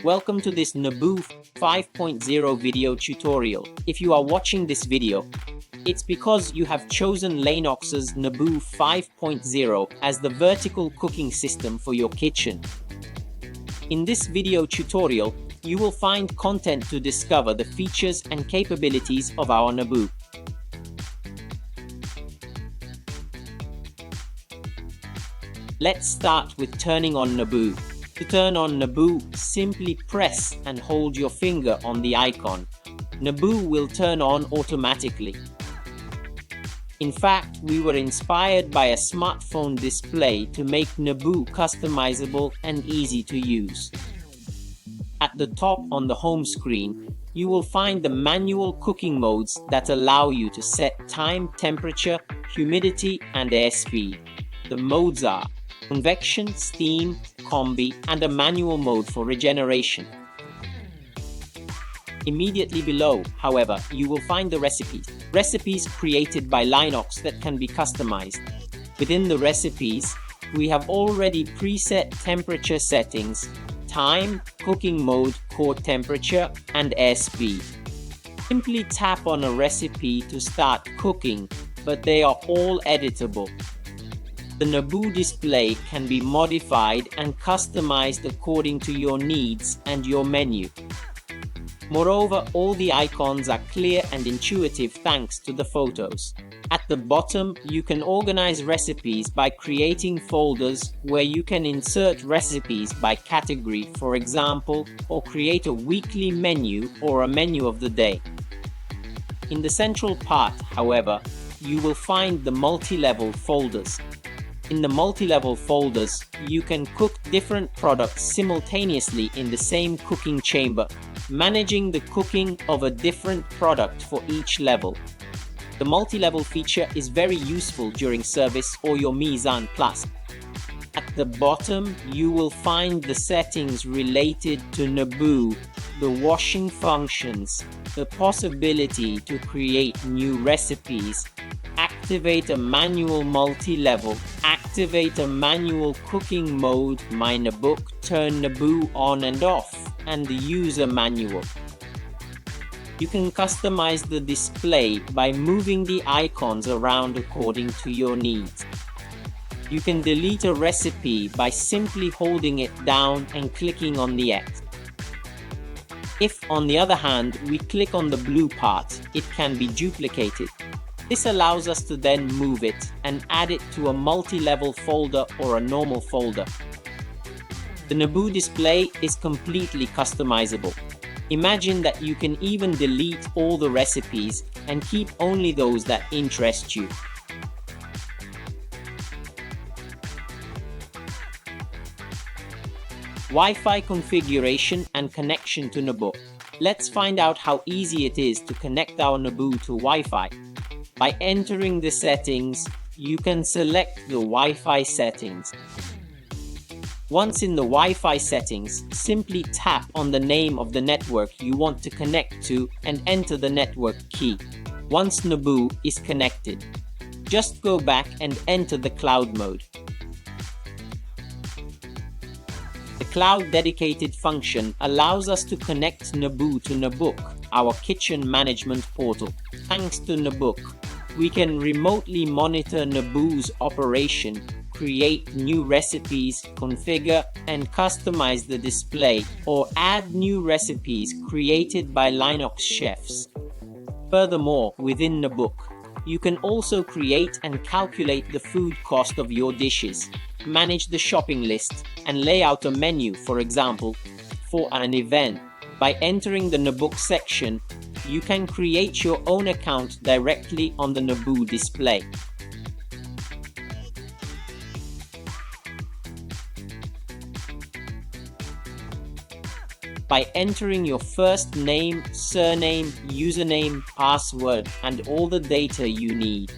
Welcome to this Naboo 5.0 video tutorial. If you are watching this video, it's because you have chosen Lennox's Naboo 5.0 as the vertical cooking system for your kitchen. In this video tutorial, you will find content to discover the features and capabilities of our Naboo. Let's start with turning on Naboo. To turn on Naboo, simply press and hold your finger on the icon. Naboo will turn on automatically. In fact, we were inspired by a smartphone display to make Naboo customizable and easy to use. At the top on the home screen, you will find the manual cooking modes that allow you to set time, temperature, humidity, and airspeed. The modes are convection, steam, combi, and a manual mode for regeneration. Immediately below, however, you will find the recipes created by Lennox that can be customized. Within the recipes, we have already preset temperature settings, time, cooking mode, core temperature, and airspeed. Simply tap on a recipe to start cooking, but they are all editable. The Naboo display can be modified and customized according to your needs and your menu. Moreover, all the icons are clear and intuitive thanks to the photos. At the bottom, you can organize recipes by creating folders where you can insert recipes by category, for example, or create a weekly menu or a menu of the day. In the central part, however, you will find the multi-level folders. In the multi-level folders, you can cook different products simultaneously in the same cooking chamber, managing the cooking of a different product for each level. The multi-level feature is very useful during service or your mise en place. At the bottom, you will find the settings related to Naboo, the washing functions, the possibility to create new recipes, activate a manual multi-level, activate a manual cooking mode, My Nabook, turn Naboo on and off, and the user manual. You can customize the display by moving the icons around according to your needs. You can delete a recipe by simply holding it down and clicking on the X. If, on the other hand, we click on the blue part, it can be duplicated. This allows us to then move it and add it to a multi-level folder or a normal folder. The Naboo display is completely customizable. Imagine that you can even delete all the recipes and keep only those that interest you. Wi-Fi configuration and connection to Naboo. Let's find out how easy it is to connect our Naboo to Wi-Fi. By entering the settings, you can select the Wi-Fi settings. Once in the Wi-Fi settings, simply tap on the name of the network you want to connect to and enter the network key. Once Naboo is connected, just go back and enter the cloud mode. The cloud dedicated function allows us to connect Naboo to Nabook, our kitchen management portal. Thanks to Nabook, we can remotely monitor Naboo's operation, create new recipes, configure and customize the display, or add new recipes created by Lennox chefs. Furthermore, within Nabook, you can also create and calculate the food cost of your dishes, manage the shopping list, and lay out a menu, for example, for an event. By entering the Nabook section, you can create your own account directly on the Naboo display. By entering your first name, surname, username, password, and all the data you need.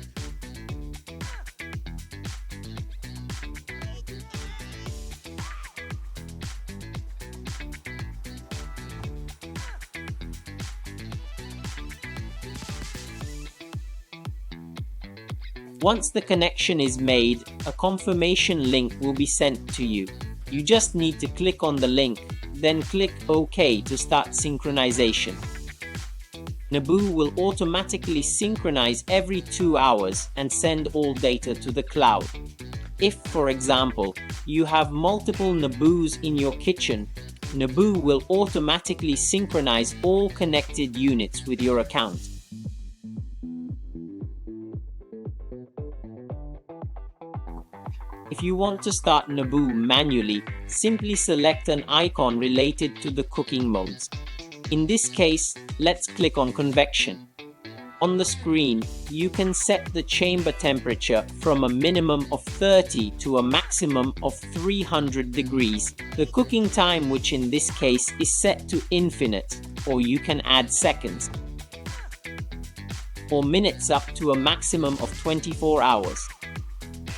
Once the connection is made, a confirmation link will be sent to you. You just need to click on the link, then click OK to start synchronization. Naboo will automatically synchronize every 2 hours and send all data to the cloud. If, for example, you have multiple Naboos in your kitchen, Naboo will automatically synchronize all connected units with your account. If you want to start Naboo manually, simply select an icon related to the cooking modes. In this case, let's click on convection. On the screen, you can set the chamber temperature from a minimum of 30 to a maximum of 300 degrees. The cooking time, which in this case is set to infinite, or you can add seconds, or minutes up to a maximum of 24 hours.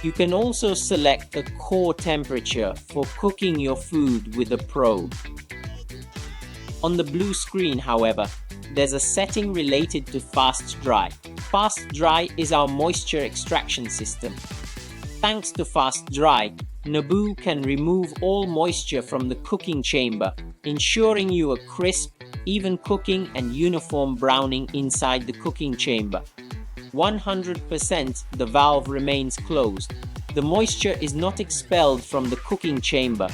You can also select the core temperature for cooking your food with a probe. On the blue screen, however, there's a setting related to fast dry. Fast dry is our moisture extraction system. Thanks to fast dry, Naboo can remove all moisture from the cooking chamber, ensuring you a crisp, even cooking and uniform browning inside the cooking chamber. 100% the valve remains closed. The moisture is not expelled from the cooking chamber,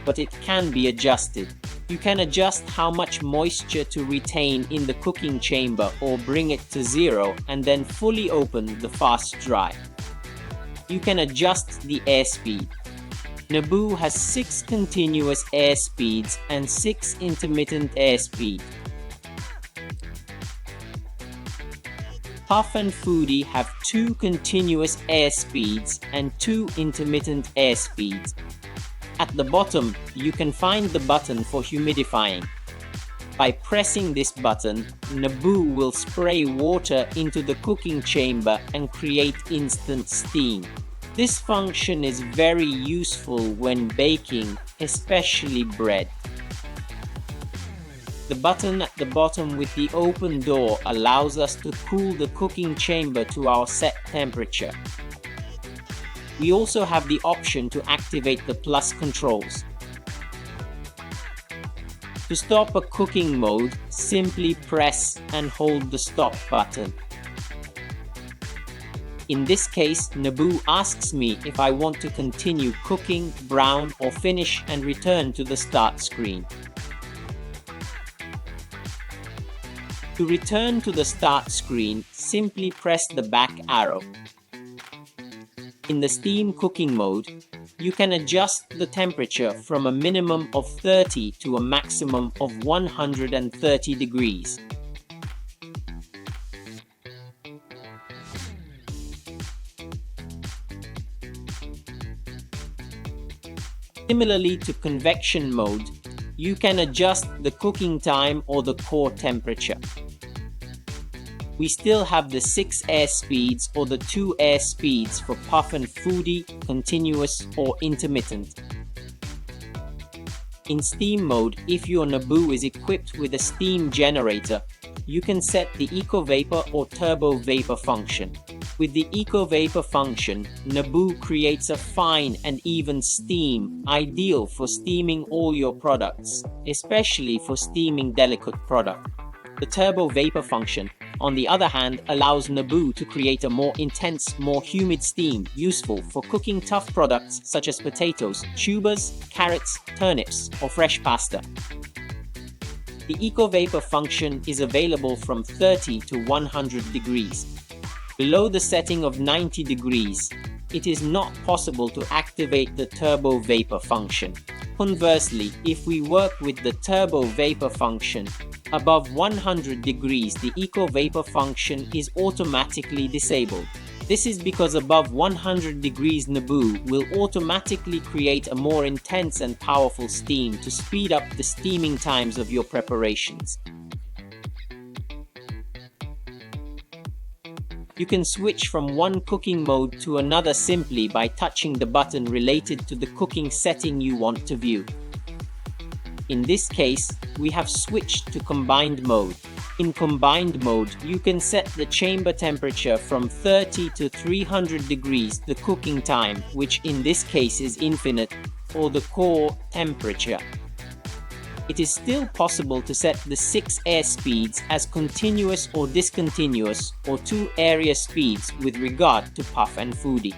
but it can be adjusted. You can adjust how much moisture to retain in the cooking chamber or bring it to zero and then fully open the fast dry. You can adjust the airspeed. Naboo has 6 continuous air speeds and 6 intermittent airspeed. Puff and Foody have 2 continuous air speeds and 2 intermittent air speeds. At the bottom, you can find the button for humidifying. By pressing this button, Naboo will spray water into the cooking chamber and create instant steam. This function is very useful when baking, especially bread. The button at the bottom with the open door allows us to cool the cooking chamber to our set temperature. We also have the option to activate the plus controls. To stop a cooking mode, simply press and hold the stop button. In this case, Naboo asks me if I want to continue cooking, brown, or finish and return to the start screen. To return to the start screen, simply press the back arrow. In the steam cooking mode, you can adjust the temperature from a minimum of 30 to a maximum of 130 degrees. Similarly to convection mode, you can adjust the cooking time or the core temperature. We still have the 6 air speeds or the 2 air speeds for Puff and Foody, continuous or intermittent. In steam mode, if your Naboo is equipped with a steam generator, you can set the Eco Vapor or Turbo Vapor function. With the Eco Vapor function, Naboo creates a fine and even steam, ideal for steaming all your products, especially for steaming delicate products. The Turbo Vapor function, on the other hand, allows Naboo to create a more intense, more humid steam, useful for cooking tough products such as potatoes, tubers, carrots, turnips, or fresh pasta. The Eco Vapor function is available from 30 to 100 degrees. Below the setting of 90 degrees, it is not possible to activate the Turbo Vapor function. Conversely, if we work with the Turbo Vapor function, above 100 degrees the Eco Vapor function is automatically disabled. This is because above 100 degrees Naboo will automatically create a more intense and powerful steam to speed up the steaming times of your preparations. You can switch from one cooking mode to another simply by touching the button related to the cooking setting you want to view. In this case, we have switched to combined mode. In combined mode, you can set the chamber temperature from 30 to 300 degrees, the cooking time, which in this case is infinite, or the core temperature. It is still possible to set the 6 air speeds as continuous or discontinuous, or 2 area speeds with regard to puff and foody.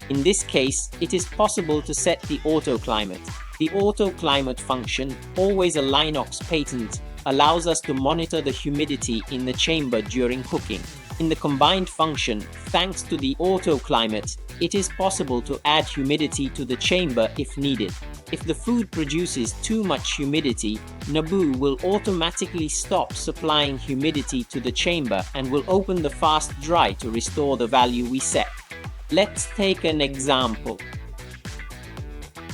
In this case, it is possible to set the auto climate. The auto climate function, always a Linux patent, allows us to monitor the humidity in the chamber during cooking. In the combined function, thanks to the auto climate, it is possible to add humidity to the chamber if needed. If the food produces too much humidity, Naboo will automatically stop supplying humidity to the chamber and will open the fast dry to restore the value we set. Let's take an example.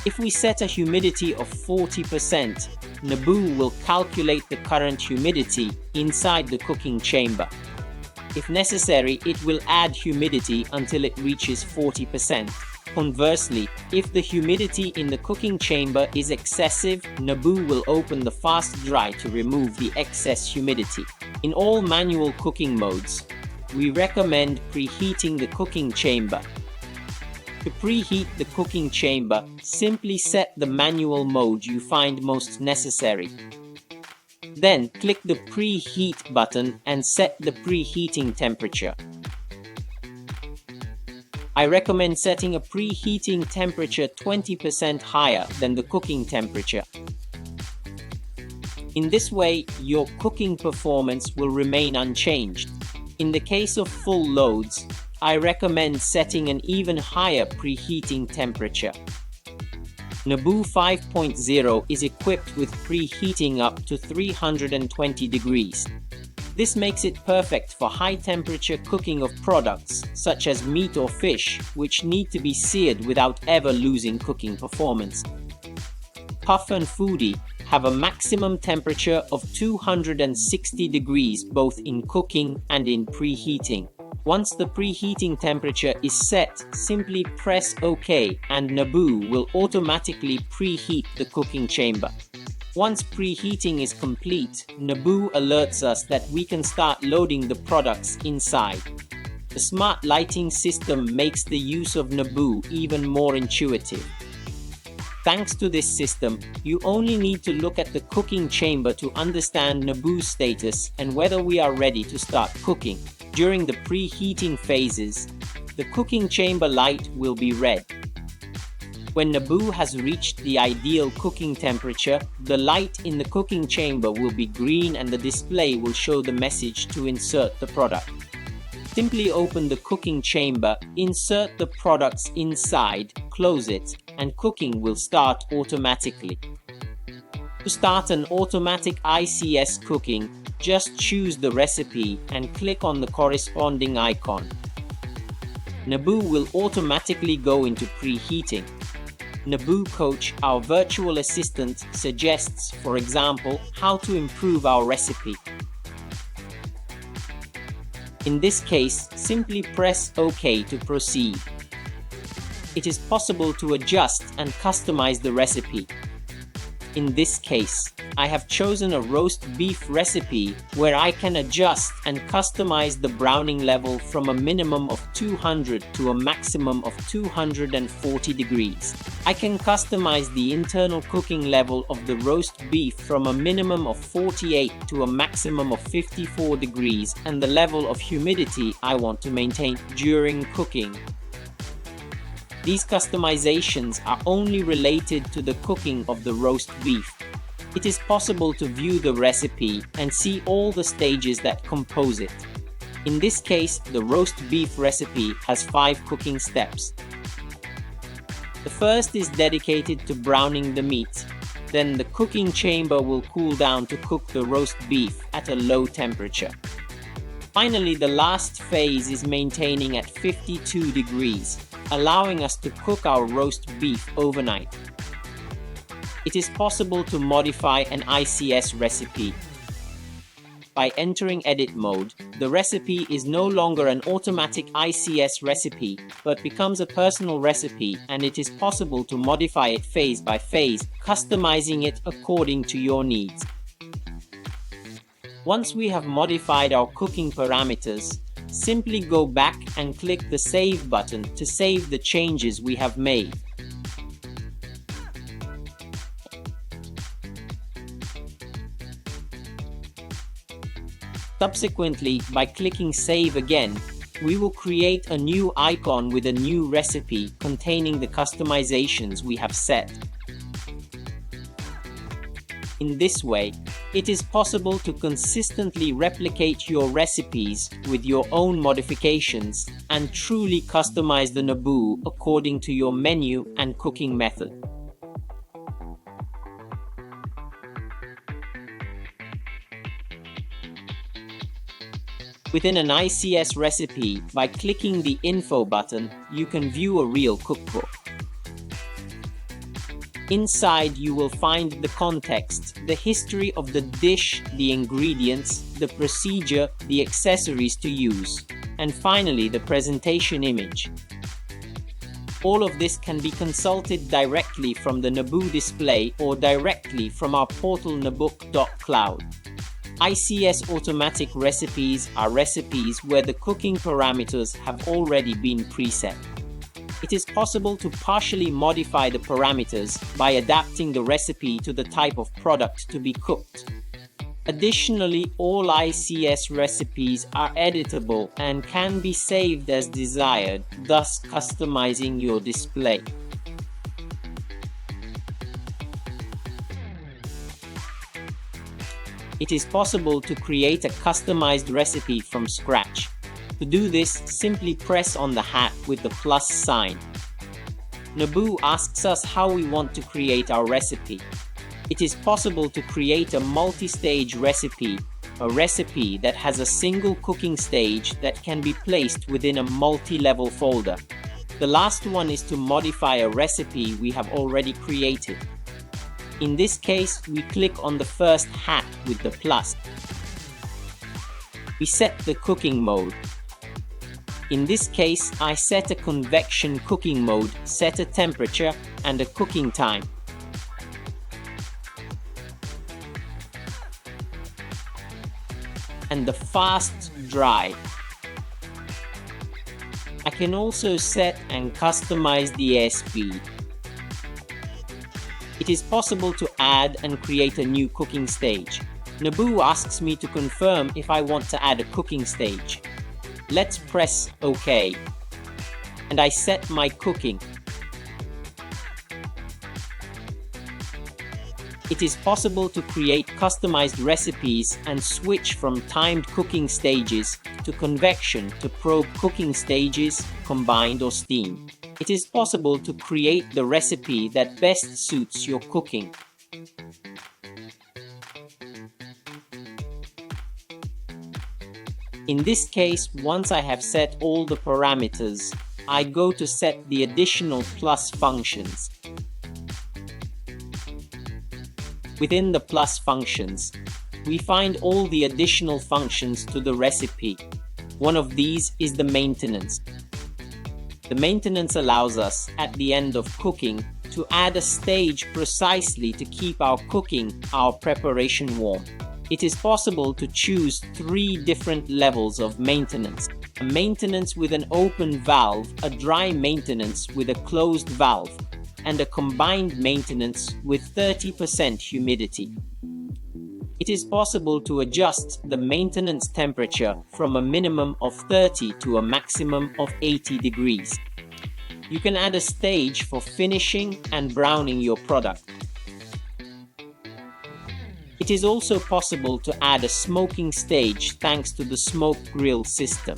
If we set a humidity of 40%, Naboo will calculate the current humidity inside the cooking chamber. If necessary, it will add humidity until it reaches 40%. Conversely, if the humidity in the cooking chamber is excessive, Naboo will open the fast dry to remove the excess humidity. In all manual cooking modes, we recommend preheating the cooking chamber. To preheat the cooking chamber, simply set the manual mode you find most necessary. Then click the preheat button and set the preheating temperature. I recommend setting a preheating temperature 20% higher than the cooking temperature. In this way, your cooking performance will remain unchanged. In the case of full loads, I recommend setting an even higher preheating temperature. Naboo 5.0 is equipped with preheating up to 320 degrees. This makes it perfect for high-temperature cooking of products, such as meat or fish, which need to be seared without ever losing cooking performance. Puff and Foody have a maximum temperature of 260 degrees both in cooking and in preheating. Once the preheating temperature is set, simply press OK and Naboo will automatically preheat the cooking chamber. Once preheating is complete, Naboo alerts us that we can start loading the products inside. The smart lighting system makes the use of Naboo even more intuitive. Thanks to this system, you only need to look at the cooking chamber to understand Naboo's status and whether we are ready to start cooking. During the preheating phases, the cooking chamber light will be red. When Naboo has reached the ideal cooking temperature, the light in the cooking chamber will be green and the display will show the message to insert the product. Simply open the cooking chamber, insert the products inside, close it, and cooking will start automatically. To start an automatic ICS cooking, just choose the recipe and click on the corresponding icon. Naboo will automatically go into preheating. Naboo Coach, our virtual assistant, suggests, for example, how to improve our recipe. In this case, simply press OK to proceed. It is possible to adjust and customize the recipe. In this case, I have chosen a roast beef recipe where I can adjust and customize the browning level from a minimum of 200 to a maximum of 240 degrees. I can customize the internal cooking level of the roast beef from a minimum of 48 to a maximum of 54 degrees and the level of humidity I want to maintain during cooking. These customizations are only related to the cooking of the roast beef. It is possible to view the recipe and see all the stages that compose it. In this case, the roast beef recipe has 5 cooking steps. The first is dedicated to browning the meat. Then the cooking chamber will cool down to cook the roast beef at a low temperature. Finally, the last phase is maintaining at 52 degrees, allowing us to cook our roast beef overnight. It is possible to modify an ICS recipe. By entering edit mode, the recipe is no longer an automatic ICS recipe, but becomes a personal recipe, and it is possible to modify it phase by phase, customizing it according to your needs. Once we have modified our cooking parameters, simply go back and click the Save button to save the changes we have made. Subsequently, by clicking Save again, we will create a new icon with a new recipe containing the customizations we have set. In this way, it is possible to consistently replicate your recipes with your own modifications and truly customize the Naboo according to your menu and cooking method. Within an ICS recipe, by clicking the Info button, you can view a real cookbook. Inside, you will find the context, the history of the dish, the ingredients, the procedure, the accessories to use, and finally the presentation image. All of this can be consulted directly from the Naboo display or directly from our portal nabook.cloud. ICS automatic recipes are recipes where the cooking parameters have already been preset. It is possible to partially modify the parameters by adapting the recipe to the type of product to be cooked. Additionally, all ICS recipes are editable and can be saved as desired, thus customizing your display. It is possible to create a customized recipe from scratch. To do this, simply press on the hat with the plus sign. Naboo asks us how we want to create our recipe. It is possible to create a multi-stage recipe, a recipe that has a single cooking stage that can be placed within a multi-level folder. The last one is to modify a recipe we have already created. In this case, we click on the first hat with the plus. We set the cooking mode. In this case, I set a convection cooking mode, set a temperature and a cooking time. And the fast dry. I can also set and customize the airspeed. It is possible to add and create a new cooking stage. Naboo asks me to confirm if I want to add a cooking stage. Let's press OK. And I set my cooking. It is possible to create customized recipes and switch from timed cooking stages to convection to probe cooking stages, combined or steam. It is possible to create the recipe that best suits your cooking. In this case, once I have set all the parameters, I go to set the additional plus functions. Within the plus functions, we find all the additional functions to the recipe. One of these is the maintenance. The maintenance allows us, at the end of cooking, to add a stage precisely to keep our cooking, our preparation warm. It is possible to choose 3 different levels of maintenance. A maintenance with an open valve, a dry maintenance with a closed valve, and a combined maintenance with 30% humidity. It is possible to adjust the maintenance temperature from a minimum of 30 to a maximum of 80 degrees. You can add a stage for finishing and browning your product. It is also possible to add a smoking stage thanks to the smoke grill system.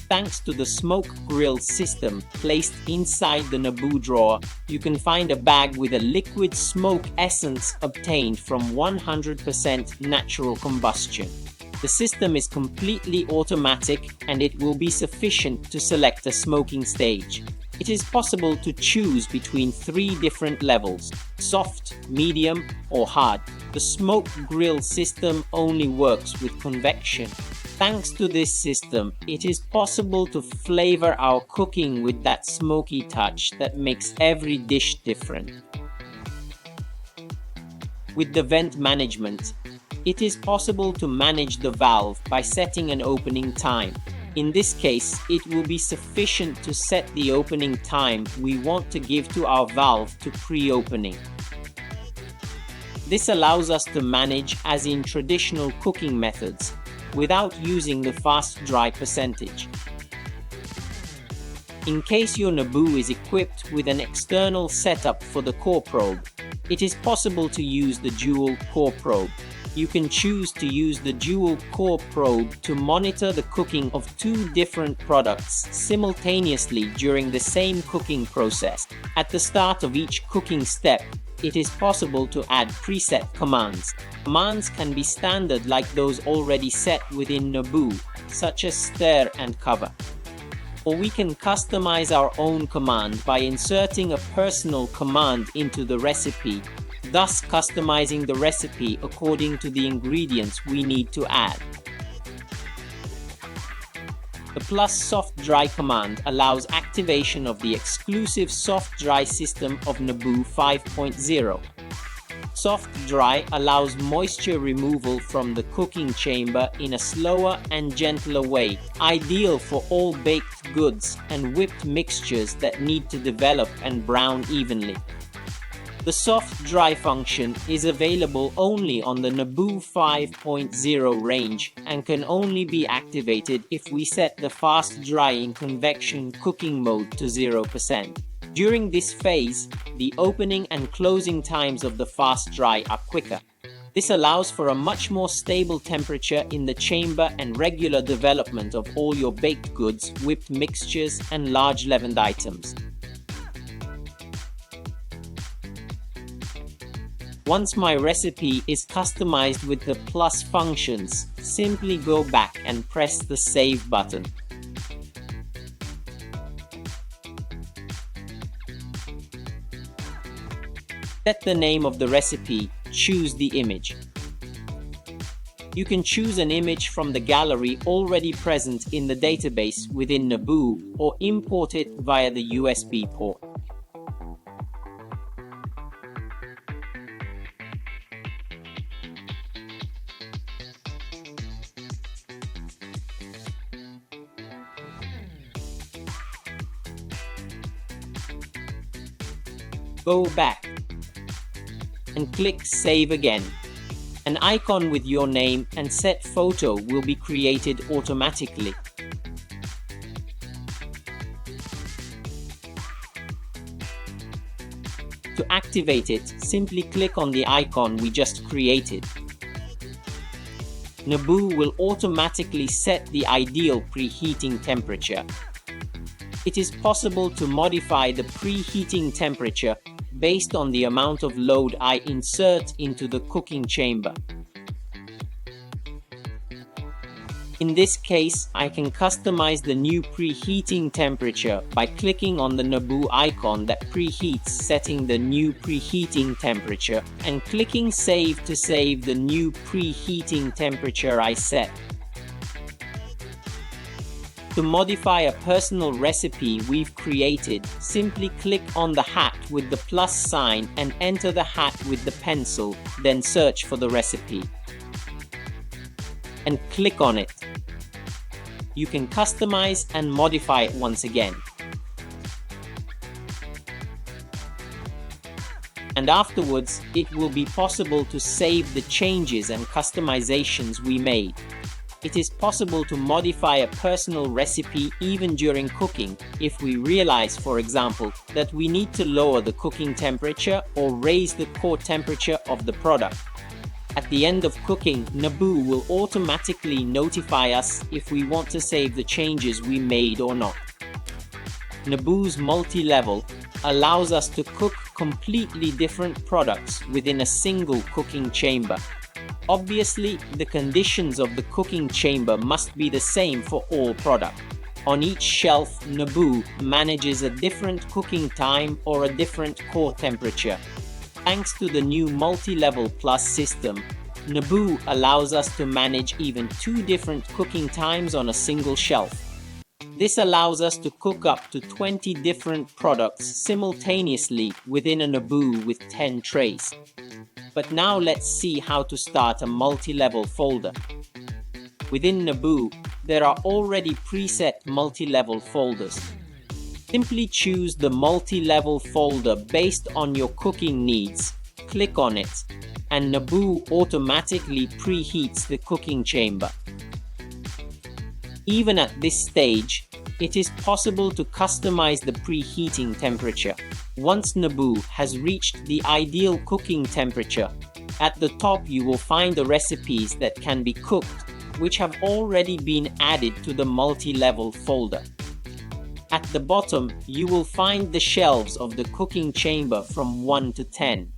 Thanks to the smoke grill system placed inside the Naboo drawer, you can find a bag with a liquid smoke essence obtained from 100% natural combustion. The system is completely automatic and it will be sufficient to select a smoking stage. It is possible to choose between 3 different levels: soft, medium, or hard. The smoke grill system only works with convection. Thanks to this system, it is possible to flavor our cooking with that smoky touch that makes every dish different. With the vent management, It is possible to manage the valve by setting an opening time. In this case, it will be sufficient to set the opening time we want to give to our valve to pre-opening. This allows us to manage as in traditional cooking methods, without using the fast-dry percentage. In case your Naboo is equipped with an external setup for the core probe, it is possible to use the dual core probe. You can choose to use the dual core probe to monitor the cooking of two different products simultaneously during the same cooking process. At the start of each cooking step, it is possible to add preset commands. Commands can be standard like those already set within Naboo, such as stir and cover. Or we can customize our own command by inserting a personal command into the recipe, thus customizing the recipe according to the ingredients we need to add. The plus soft dry command allows activation of the exclusive soft dry system of Naboo 5.0. Soft dry allows moisture removal from the cooking chamber in a slower and gentler way, ideal for all baked goods and whipped mixtures that need to develop and brown evenly. The soft dry function is available only on the Naboo 5.0 range and can only be activated if we set the fast drying convection cooking mode to 0%. During this phase, the opening and closing times of the fast dry are quicker. This allows for a much more stable temperature in the chamber and regular development of all your baked goods, whipped mixtures, and large leavened items. Once my recipe is customized with the plus functions, simply go back and press the Save button. Set the name of the recipe, choose the image. You can choose an image from the gallery already present in the database within Naboo or import it via the USB port. Go back and click Save again. An icon with your name and set photo will be created automatically. To activate it, simply click on the icon we just created. Naboo will automatically set the ideal preheating temperature. It is possible to modify the preheating temperature based on the amount of load I insert into the cooking chamber. In this case, I can customize the new preheating temperature by clicking on the Naboo icon that preheats, setting the new preheating temperature, and clicking Save to save the new preheating temperature I set. To modify a personal recipe we've created, simply click on the hat with the plus sign and enter the hat with the pencil, then search for the recipe. And click on it. You can customize and modify it once again. And afterwards, it will be possible to save the changes and customizations we made. It is possible to modify a personal recipe even during cooking if we realize, for example, that we need to lower the cooking temperature or raise the core temperature of the product. At the end of cooking, Naboo will automatically notify us if we want to save the changes we made or not. Naboo's multi-level allows us to cook completely different products within a single cooking chamber. Obviously, the conditions of the cooking chamber must be the same for all products. On each shelf, Naboo manages a different cooking time or a different core temperature. Thanks to the new multi-level plus system, Naboo allows us to manage even two different cooking times on a single shelf. This allows us to cook up to 20 different products simultaneously within a Naboo with 10 trays. But now let's see how to start a multi-level folder. Within Naboo, there are already preset multi-level folders. Simply choose the multi-level folder based on your cooking needs, click on it, and Naboo automatically preheats the cooking chamber. Even at this stage, it is possible to customize the preheating temperature. Once Naboo has reached the ideal cooking temperature, at the top you will find the recipes that can be cooked, which have already been added to the multi-level folder. At the bottom, you will find the shelves of the cooking chamber from 1 to 10.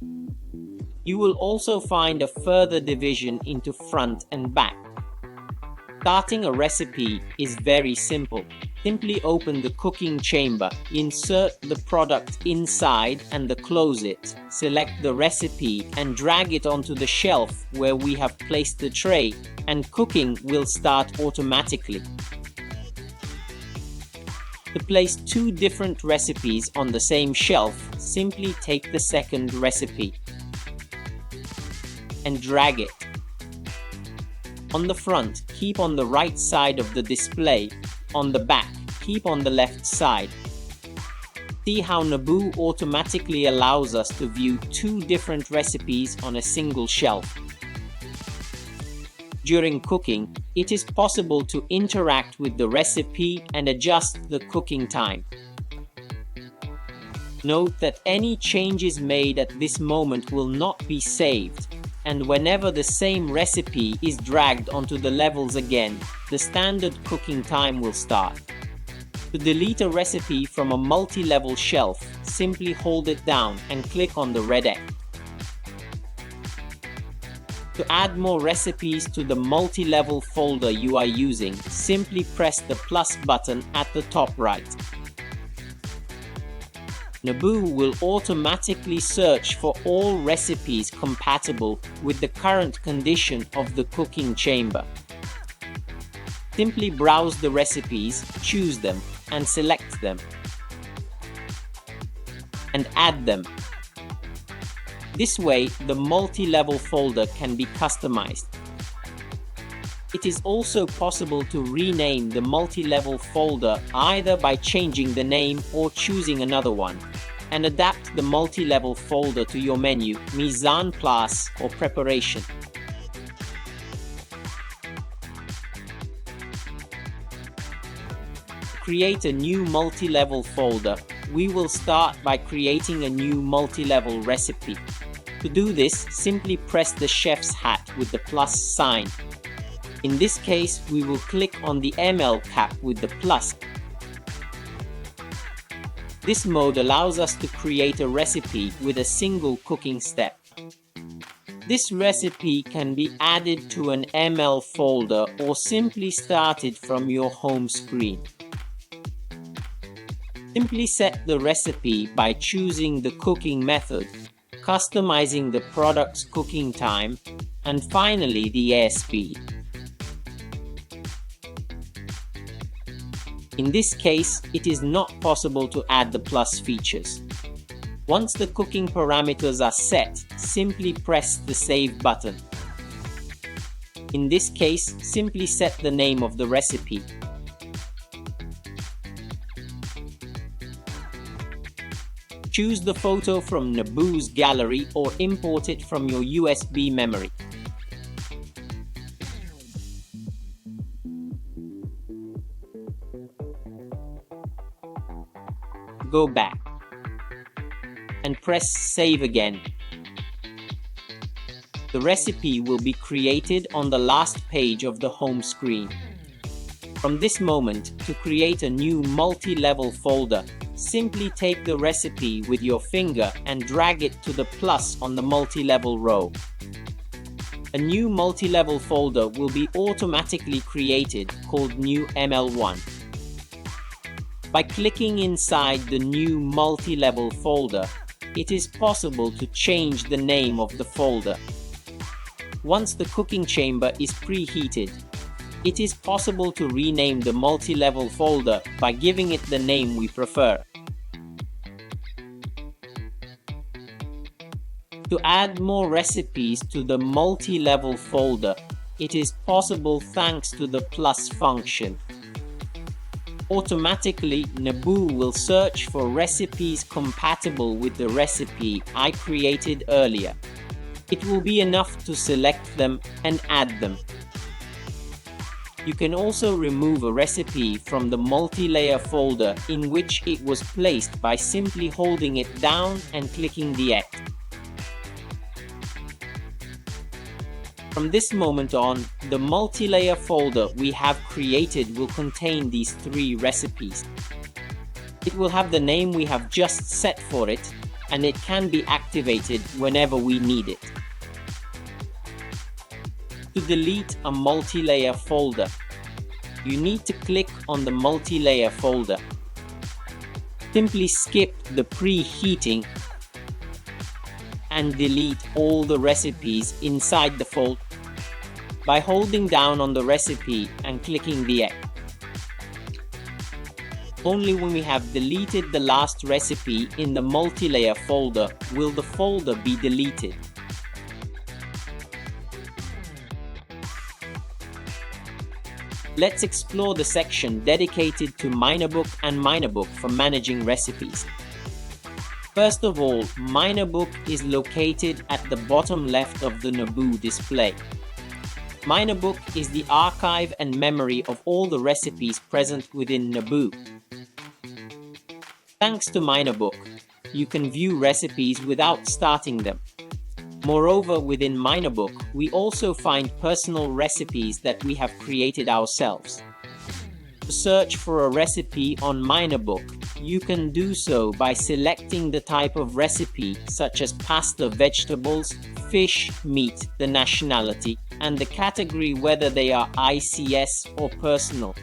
You will also find a further division into front and back. Starting a recipe is very simple. Simply open the cooking chamber, insert the product inside and close it. Select the recipe and drag it onto the shelf where we have placed the tray, and cooking will start automatically. To place two different recipes on the same shelf, simply take the second recipe and drag it. On the front, keep on the right side of the display. On the back, keep on the left side. See how Naboo automatically allows us to view two different recipes on a single shelf. During cooking, it is possible to interact with the recipe and adjust the cooking time. Note that any changes made at this moment will not be saved, and whenever the same recipe is dragged onto the levels again, the standard cooking time will start. To delete a recipe from a multi-level shelf, simply hold it down and click on the red X. To add more recipes to the multi-level folder you are using, simply press the plus button at the top right. Naboo will automatically search for all recipes compatible with the current condition of the cooking chamber. Simply browse the recipes, choose them, and select them, and add them. This way, the multi-level folder can be customized. It is also possible to rename the multi-level folder either by changing the name or choosing another one, and adapt the multi-level folder to your menu, mise en place, or preparation. To create a new multi-level folder, we will start by creating a new multi-level recipe. To do this, simply press the chef's hat with the plus sign. In this case, we will click on the ML cap with the plus. This mode allows us to create a recipe with a single cooking step. This recipe can be added to an ML folder or simply started from your home screen. Simply set the recipe by choosing the cooking method, customizing the product's cooking time, and finally the air speed. In this case, it is not possible to add the plus features. Once the cooking parameters are set, simply press the Save button. In this case, simply set the name of the recipe. Choose the photo from Naboo's gallery or import it from your USB memory. Go back and press Save again. The recipe will be created on the last page of the home screen. From this moment, to create a new multi-level folder, simply take the recipe with your finger and drag it to the plus on the multi-level row. A new multi-level folder will be automatically created called New ML1. By clicking inside the new multi-level folder, it is possible to change the name of the folder. Once the cooking chamber is preheated, It is possible to rename the multi-level folder by giving it the name we prefer. To add more recipes to the multi-level folder, it is possible thanks to the plus function. Automatically, Naboo will search for recipes compatible with the recipe I created earlier. It will be enough to select them and add them. You can also remove a recipe from the multi-layer folder in which it was placed by simply holding it down and clicking the X. From this moment on, the multi-layer folder we have created will contain these 3 recipes. It will have the name we have just set for it, and it can be activated whenever we need it. To delete a multi-layer folder, you need to click on the multi-layer folder. Simply skip the preheating and delete all the recipes inside the folder by holding down on the recipe and clicking the X. Only when we have deleted the last recipe in the multi-layer folder will the folder be deleted. Let's explore the section dedicated to Nabook and Nabook for managing recipes. First of all, Nabook is located at the bottom left of the Naboo display. Nabook is the archive and memory of all the recipes present within Naboo. Thanks to Nabook, you can view recipes without starting them. Moreover, within Nabook, we also find personal recipes that we have created ourselves. To search for a recipe on Nabook, you can do so by selecting the type of recipe such as pasta, vegetables, fish, meat, the nationality, and the category whether they are ICS or personal.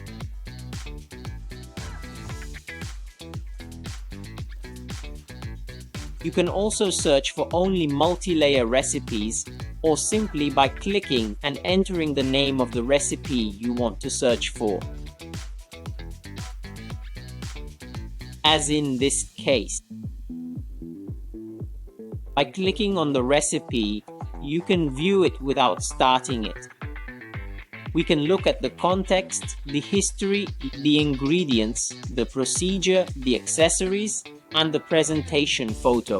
You can also search for only multi-layer recipes or simply by clicking and entering the name of the recipe you want to search for. As in this case. By clicking on the recipe, you can view it without starting it. We can look at the context, the history, the ingredients, the procedure, the accessories, and the presentation photo.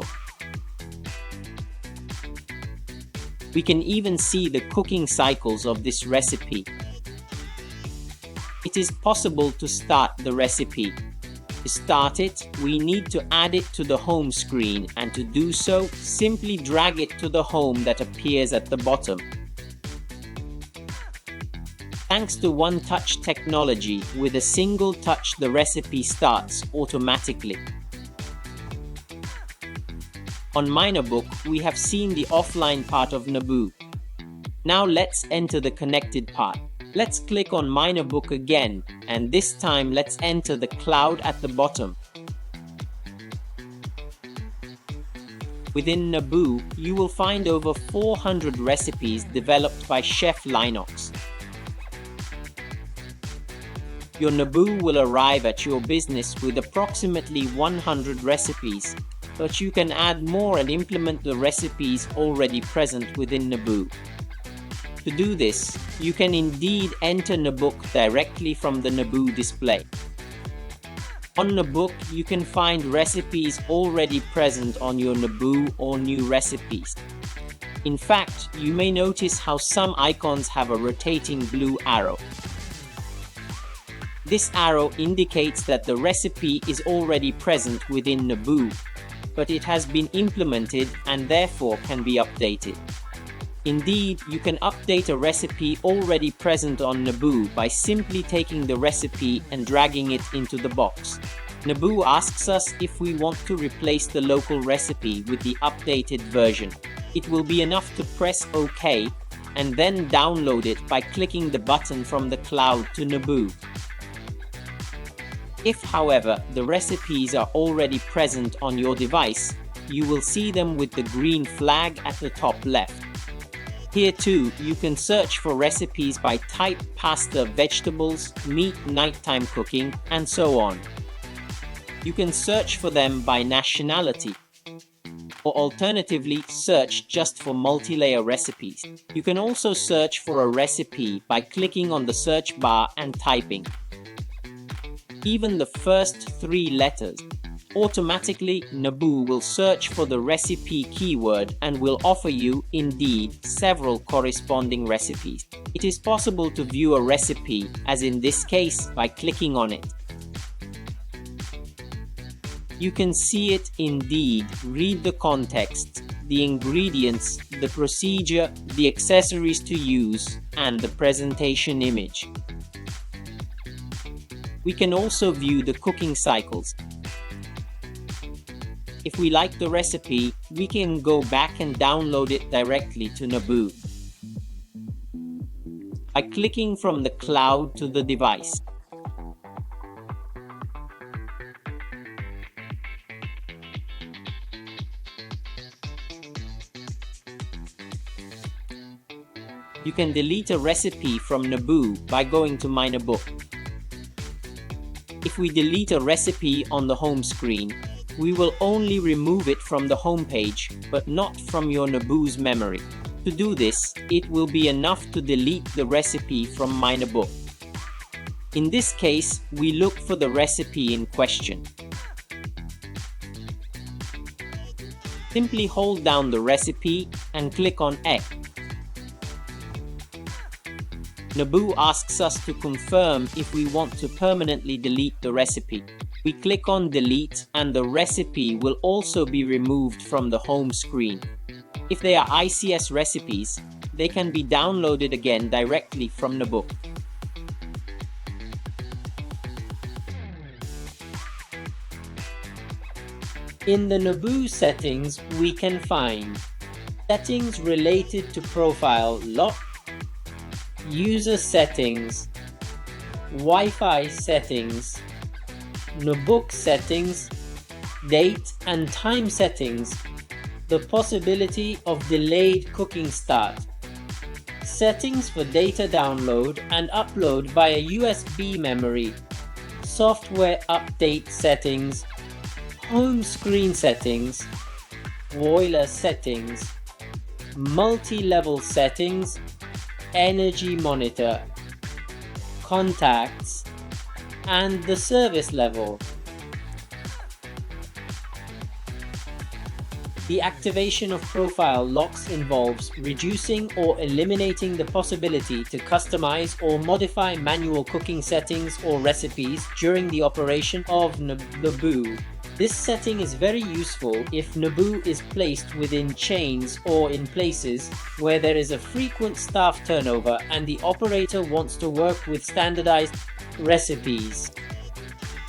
We can even see the cooking cycles of this recipe. It is possible to start the recipe. To start it, we need to add it to the home screen, and to do so, simply drag it to the home that appears at the bottom. Thanks to one-touch technology, with a single touch the recipe starts automatically. On Nabook, we have seen the offline part of Naboo. Now let's enter the connected part. Let's click on Nabook again, and this time let's enter the cloud at the bottom. Within Naboo, you will find over 400 recipes developed by Chef Linux. Your Naboo will arrive at your business with approximately 100 recipes, but you can add more and implement the recipes already present within Naboo. To do this, you can indeed enter Nabook directly from the Naboo display. On Nabook, you can find recipes already present on your Naboo or new recipes. In fact, you may notice how some icons have a rotating blue arrow. This arrow indicates that the recipe is already present within Naboo, but it has been implemented and therefore can be updated. Indeed, you can update a recipe already present on Naboo by simply taking the recipe and dragging it into the box. Naboo asks us if we want to replace the local recipe with the updated version. It will be enough to press OK and then download it by clicking the button from the cloud to Naboo. If, however, the recipes are already present on your device, you will see them with the green flag at the top left. Here too, you can search for recipes by type, pasta, vegetables, meat, nighttime cooking, and so on. You can search for them by nationality, or alternatively, search just for multi-layer recipes. You can also search for a recipe by clicking on the search bar and typing even the first 3 letters. Automatically, Naboo will search for the recipe keyword and will offer you, indeed, several corresponding recipes. It is possible to view a recipe, as in this case, by clicking on it. You can see it, indeed, read the context, the ingredients, the procedure, the accessories to use, and the presentation image. We can also view the cooking cycles. If we like the recipe, we can go back and download it directly to Naboo by clicking from the cloud to the device. You can delete a recipe from Naboo by going to My Nabook. If we delete a recipe on the home screen, we will only remove it from the home page, but not from your Naboo's memory. To do this, it will be enough to delete the recipe from My Nabook. In this case, we look for the recipe in question. Simply hold down the recipe and click on X. Naboo asks us to confirm if we want to permanently delete the recipe. We click on Delete and the recipe will also be removed from the home screen. If they are ICS recipes, they can be downloaded again directly from Nabook. In the Naboo settings, we can find settings related to profile lock, user settings, Wi-Fi settings, Nabook settings, date and time settings, the possibility of delayed cooking start, settings for data download and upload via USB memory, software update settings, home screen settings, boiler settings, multi-level settings, energy monitor, contacts, and the service level. The activation of profile locks involves reducing or eliminating the possibility to customize or modify manual cooking settings or recipes during the operation of Naboo. This setting is very useful if Naboo is placed within chains or in places where there is a frequent staff turnover and the operator wants to work with standardized recipes.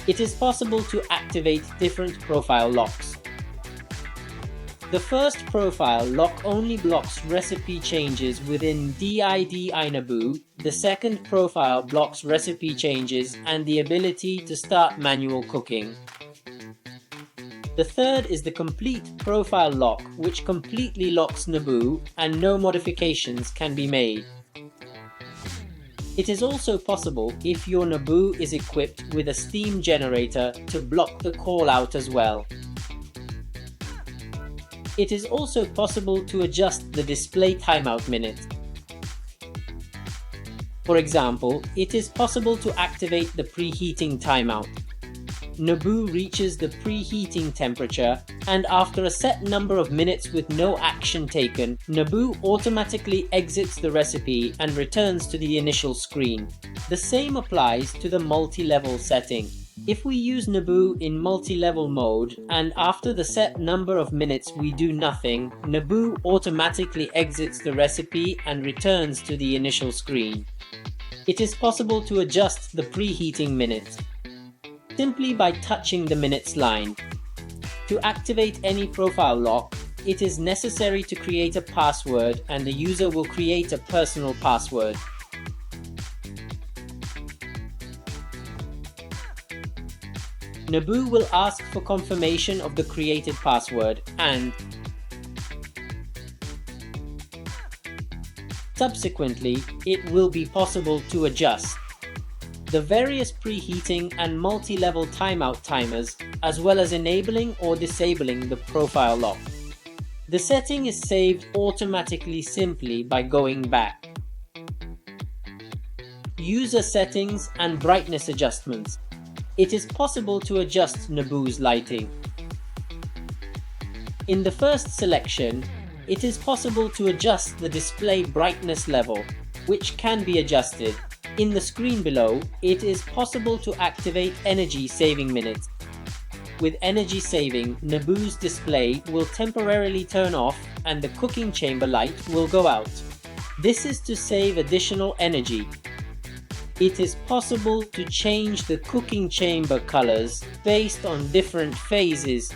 It is possible to activate different profile locks. The first profile lock only blocks recipe changes within DID iNaboo. The second profile blocks recipe changes and the ability to start manual cooking. The third is the complete profile lock, which completely locks Naboo and no modifications can be made. It is also possible if your Naboo is equipped with a steam generator to block the call out as well. It is also possible to adjust the display timeout minute. For example, it is possible to activate the preheating timeout. Naboo reaches the preheating temperature, and after a set number of minutes with no action taken, Naboo automatically exits the recipe and returns to the initial screen. The same applies to the multi-level setting. If we use Naboo in multi-level mode, and after the set number of minutes we do nothing, Naboo automatically exits the recipe and returns to the initial screen. It is possible to adjust the preheating minute simply by touching the minutes line. To activate any profile lock, it is necessary to create a password and the user will create a personal password. Naboo will ask for confirmation of the created password and subsequently it will be possible to adjust the various preheating and multi-level timeout timers, as well as enabling or disabling the profile lock. The setting is saved automatically simply by going back. User settings and brightness adjustments. It is possible to adjust Naboo's lighting. In the first selection, it is possible to adjust the display brightness level, which can be adjusted. In the screen below, it is possible to activate energy saving minutes. With energy saving, Naboo's display will temporarily turn off and the cooking chamber light will go out. This is to save additional energy. It is possible to change the cooking chamber colors based on different phases,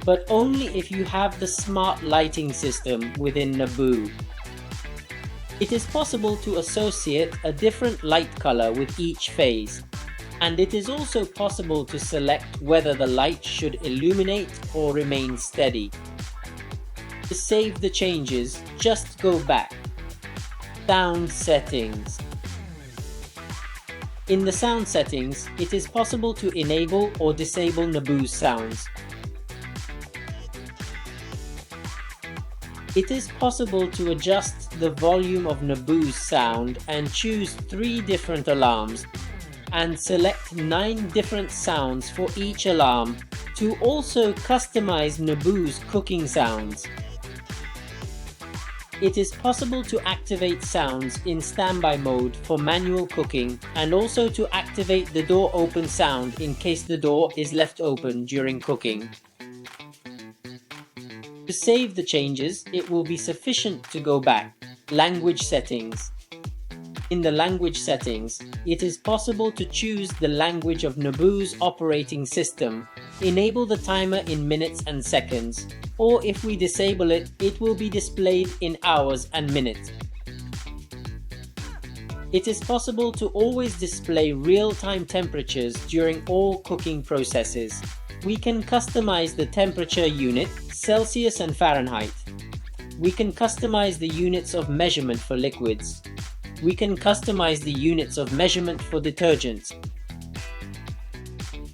but only if you have the smart lighting system within Naboo. It is possible to associate a different light color with each phase, and it is also possible to select whether the light should illuminate or remain steady. To save the changes, just go back. Sound settings. In the sound settings, it is possible to enable or disable Naboo's sounds. It is possible to adjust the volume of Naboo's sound and choose 3 different alarms, and select 9 different sounds for each alarm to also customize Naboo's cooking sounds. It is possible to activate sounds in standby mode for manual cooking, and also to activate the door open sound in case the door is left open during cooking. To save the changes, it will be sufficient to go back. Language settings. In the language settings, it is possible to choose the language of Naboo's operating system, enable the timer in minutes and seconds, or if we disable it, it will be displayed in hours and minutes. It is possible to always display real-time temperatures during all cooking processes. We can customize the temperature unit, Celsius and Fahrenheit. We can customize the units of measurement for liquids. We can customize the units of measurement for detergents.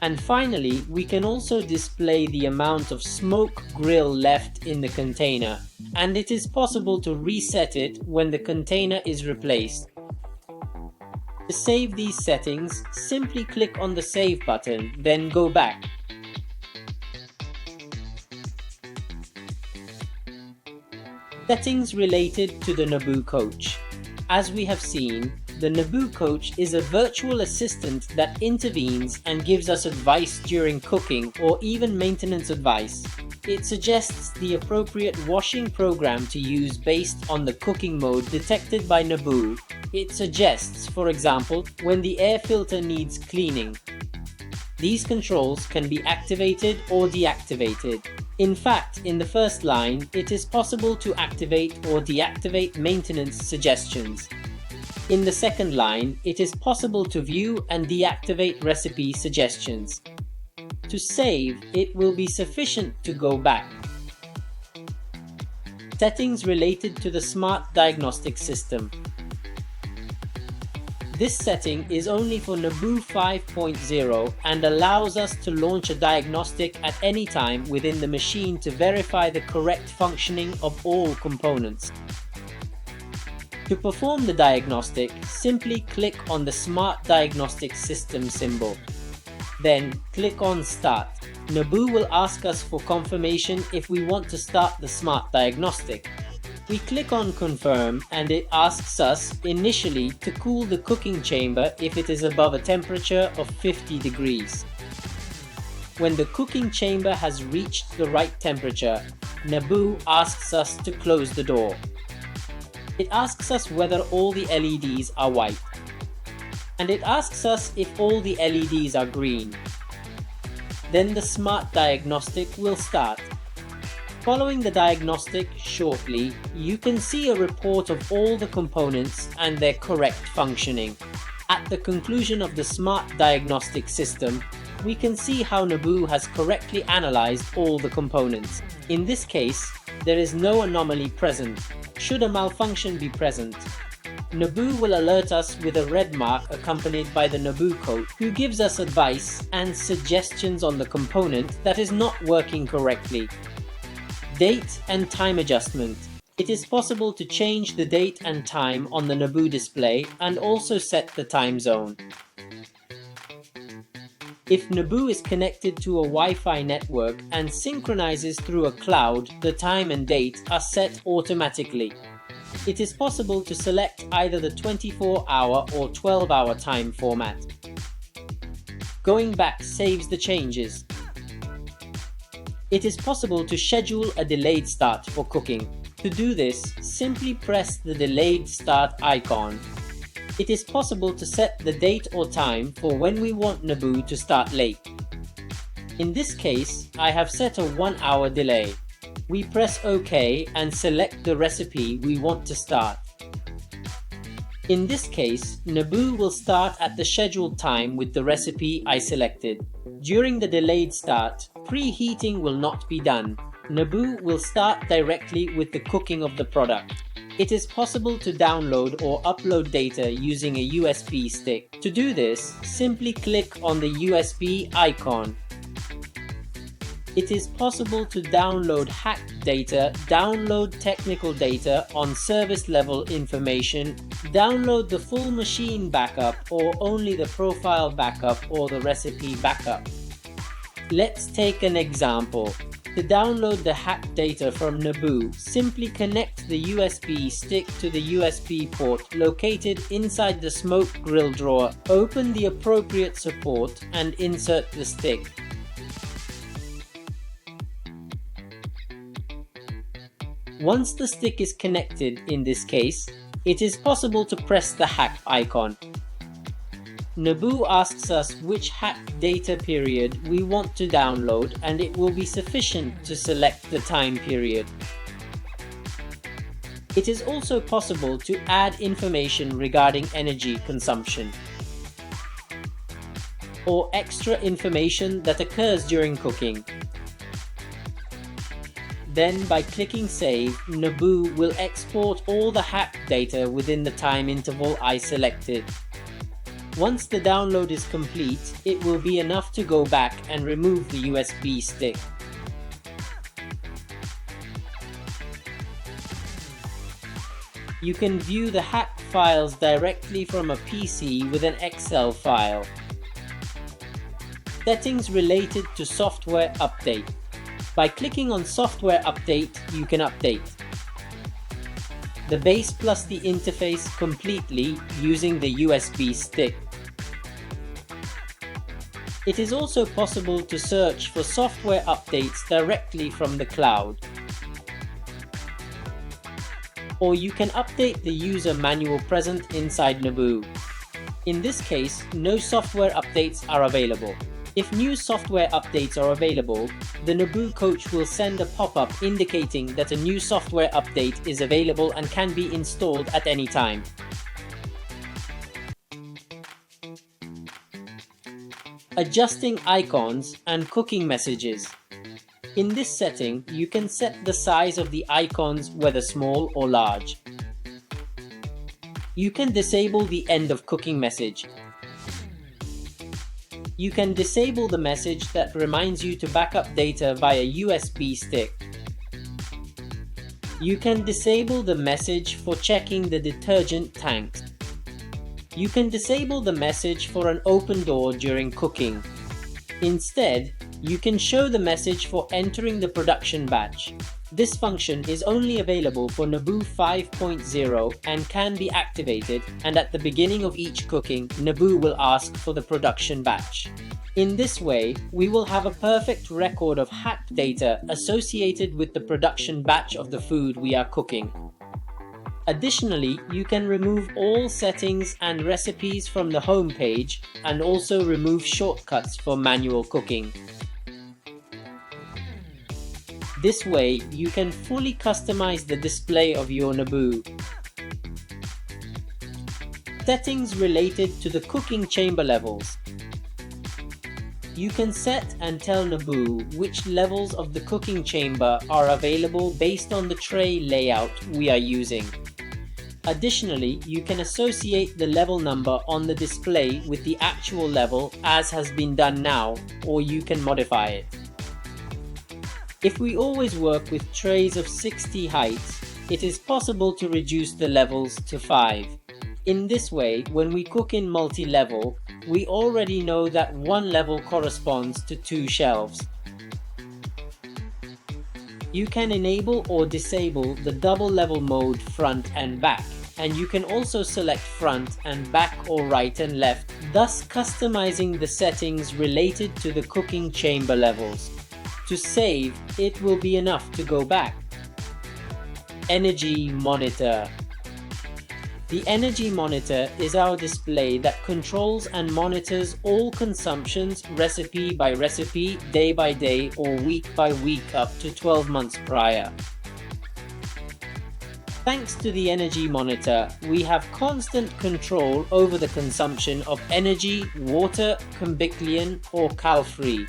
And finally, we can also display the amount of smoke grill left in the container, and it is possible to reset it when the container is replaced. To save these settings, simply click on the Save button, then go back. Settings related to the Naboo Coach. As we have seen, the Naboo Coach is a virtual assistant that intervenes and gives us advice during cooking or even maintenance advice. It suggests the appropriate washing program to use based on the cooking mode detected by Naboo. It suggests, for example, when the air filter needs cleaning. These controls can be activated or deactivated. In fact, in the first line, it is possible to activate or deactivate maintenance suggestions. In the second line, it is possible to view and deactivate recipe suggestions. To save, it will be sufficient to go back. Settings related to the Smart Diagnostic System. This setting is only for Naboo 5.0 and allows us to launch a diagnostic at any time within the machine to verify the correct functioning of all components. To perform the diagnostic, simply click on the Smart Diagnostic System symbol. Then click on Start. Naboo will ask us for confirmation if we want to start the Smart Diagnostic. We click on Confirm and it asks us initially to cool the cooking chamber if it is above a temperature of 50 degrees. When the cooking chamber has reached the right temperature, Naboo asks us to close the door. It asks us whether all the LEDs are white. And it asks us if all the LEDs are green. Then the Smart Diagnostic will start. Following the diagnostic shortly, you can see a report of all the components and their correct functioning. At the conclusion of the Smart Diagnostic System, we can see how Naboo has correctly analyzed all the components. In this case, there is no anomaly present. Should a malfunction be present, Naboo will alert us with a red mark accompanied by the Naboo coach, who gives us advice and suggestions on the component that is not working correctly. Date and time adjustment. It is possible to change the date and time on the Naboo display and also set the time zone. If Naboo is connected to a Wi-Fi network and synchronizes through a cloud, the time and date are set automatically. It is possible to select either the 24-hour or 12-hour time format. Going back saves the changes. It is possible to schedule a delayed start for cooking. To do this, simply press the delayed start icon. It is possible to set the date or time for when we want Naboo to start late. In this case, I have set a 1-hour delay. We press OK and select the recipe we want to start. In this case, Naboo will start at the scheduled time with the recipe I selected. During the delayed start, preheating will not be done. Naboo will start directly with the cooking of the product. It is possible to download or upload data using a USB stick. To do this, simply click on the USB icon. It is possible to download hacked data, download technical data on service level information, download the full machine backup or only the profile backup or the recipe backup. Let's take an example. To download the hacked data from Naboo, simply connect the USB stick to the USB port located inside the smoke grill drawer. Open the appropriate support and insert the stick. Once the stick is connected, in this case, it is possible to press the hack icon. Naboo asks us which hacked data period we want to download, and it will be sufficient to select the time period. It is also possible to add information regarding energy consumption or extra information that occurs during cooking. Then, by clicking Save, Naboo will export all the hacked data within the time interval I selected. Once the download is complete, it will be enough to go back and remove the USB stick. You can view the hacked files directly from a PC with an Excel file. Settings related to software update. By clicking on Software Update, you can update the base plus the interface completely using the USB stick. It is also possible to search for software updates directly from the cloud. Or you can update the user manual present inside Naboo. In this case, no software updates are available. If new software updates are available, the Naboo coach will send a pop-up indicating that a new software update is available and can be installed at any time. Adjusting icons and cooking messages. In this setting, you can set the size of the icons, whether small or large. You can disable the end of cooking message. You can disable the message that reminds you to back up data via USB stick. You can disable the message for checking the detergent tanks. You can disable the message for an open door during cooking. Instead, you can show the message for entering the production batch. This function is only available for Naboo 5.0 and can be activated, and at the beginning of each cooking, Naboo will ask for the production batch. In this way, we will have a perfect record of hacked data associated with the production batch of the food we are cooking. Additionally, you can remove all settings and recipes from the home page and also remove shortcuts for manual cooking. This way, you can fully customize the display of your Naboo. Settings related to the cooking chamber levels. You can set and tell Naboo which levels of the cooking chamber are available based on the tray layout we are using. Additionally, you can associate the level number on the display with the actual level as has been done now, or you can modify it. If we always work with trays of 60 heights, it is possible to reduce the levels to 5. In this way, when we cook in multi-level, we already know that one level corresponds to 2 shelves. You can enable or disable the double level mode front and back, and you can also select front and back or right and left, thus customizing the settings related to the cooking chamber levels. To save, it will be enough to go back. Energy Monitor. The Energy Monitor is our display that controls and monitors all consumptions recipe by recipe, day by day or week by week up to 12 months prior. Thanks to the Energy Monitor, we have constant control over the consumption of energy, water, combiclion or cal-free.